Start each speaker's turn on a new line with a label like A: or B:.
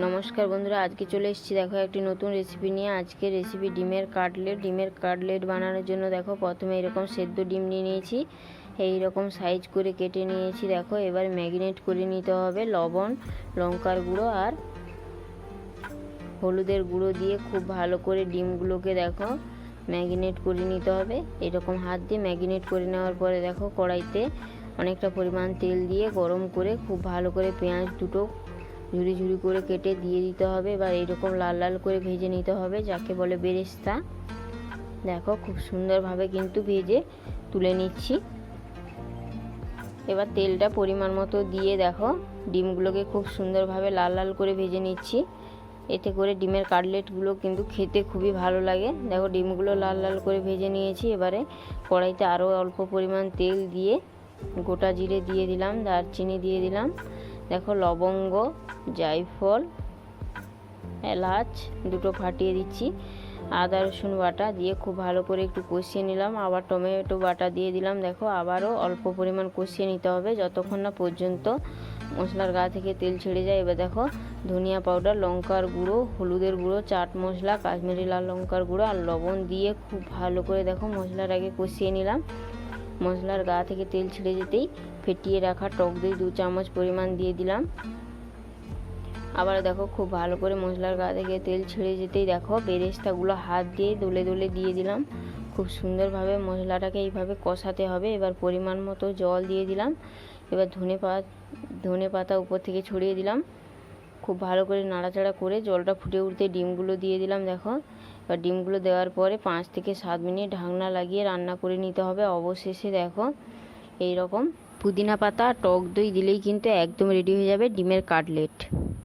A: নমস্কার বন্ধুরা, আজকে চলে এসেছি দেখো একটি নতুন রেসিপি নিয়ে। আজকে রেসিপি ডিমের কাটলেট বানানোর জন্য দেখো প্রথমে এরকম সেদ্ধ ডিম নিয়ে নিয়েছি, এই রকম সাইজ করে কেটে নিয়েছি। দেখো এবার ম্যারিনেট করে নিতে হবে লবণ, লঙ্কার গুঁড়ো আর হলুদের গুঁড়ো দিয়ে খুব ভালো করে ডিমগুলোকে দেখো ম্যারিনেট করে নিতে হবে। এরকম হাত দিয়ে ম্যারিনেট করে নেওয়ার পরে দেখো কড়াইতে অনেকটা পরিমাণ তেল দিয়ে গরম করে খুব ভালো করে পেঁয়াজ দুটো ঝুরি ঝুরি করে কেটে দিয়ে দিতে হবে। এবার এইরকম লাল লাল করে ভেজে নিতে হবে, যাকে বলে বেরেস্তা। দেখো খুব সুন্দরভাবে কিন্তু ভেজে তুলে নিচ্ছি। এবার তেলটা পরিমাণ মতো দিয়ে দেখো ডিমগুলোকে খুব সুন্দরভাবে লাল লাল করে ভেজে নিচ্ছি। এতে করে ডিমের কাটলেটগুলো কিন্তু খেতে খুবই ভালো লাগে। দেখো ডিমগুলো লাল লাল করে ভেজে নিয়েছি। এবারে কড়াইতে আরও অল্প পরিমাণ তেল দিয়ে গোটা জিরে দিয়ে দিলাম, দারচিনি দিয়ে দিলাম, দেখো লবঙ্গ, জায়ফল, এলাচ দুটো ফাটিয়ে দিচ্ছি, আদা রসুন বাটা দিয়ে খুব ভালো করে একটু কষিয়ে নিলাম। আবার টমেটো বাটা দিয়ে দিলাম। দেখো আবারও অল্প পরিমাণ কষিয়ে নিতে হবে যতক্ষণ না পর্যন্ত মশলার গা থেকে তেল ছেড়ে যায়। এবার দেখো ধনিয়া পাউডার, লঙ্কার গুঁড়ো, হলুদের গুঁড়ো, চাট মশলা, কাশ্মীরি লাল লঙ্কার গুঁড়ো আর লবণ দিয়ে খুব ভালো করে দেখো মশলার আগে কষিয়ে নিলাম। মশলার গা থেকে তেল ছেড়ে যেতেই ফেটিয়ে রাখা টক দই 2 চামচ পরিমাণ দিয়ে দিলাম। আবার দেখো খুব ভালো করে মশলার গা থেকে তেল ছেড়ে যেতেই দেখো বেরেস্তাগুলো হাত দিয়ে দলে দলে দিয়ে দিলাম। খুব সুন্দরভাবে মশলাটাকে এইভাবে কষাতে হবে। এবার পরিমাণ মতো জল দিয়ে দিলাম। এবার ধনে পাতা উপর থেকে ছড়িয়ে দিলাম। খুব ভালো করে নাড়াচাড়া করে জলটা ফুটে উঠতে ডিমগুলো দিয়ে দিলাম। দেখো এবার ডিমগুলো দেওয়ার পরে 5 থেকে 7 মিনিট ঢাকনা লাগিয়ে রান্না করে নিতে হবে। অবশেষে দেখো এই রকম পুদিনা পাতা টক দই দিলেই কিন্তু একদম রেডি হয়ে যাবে ডিমের কাটলেট।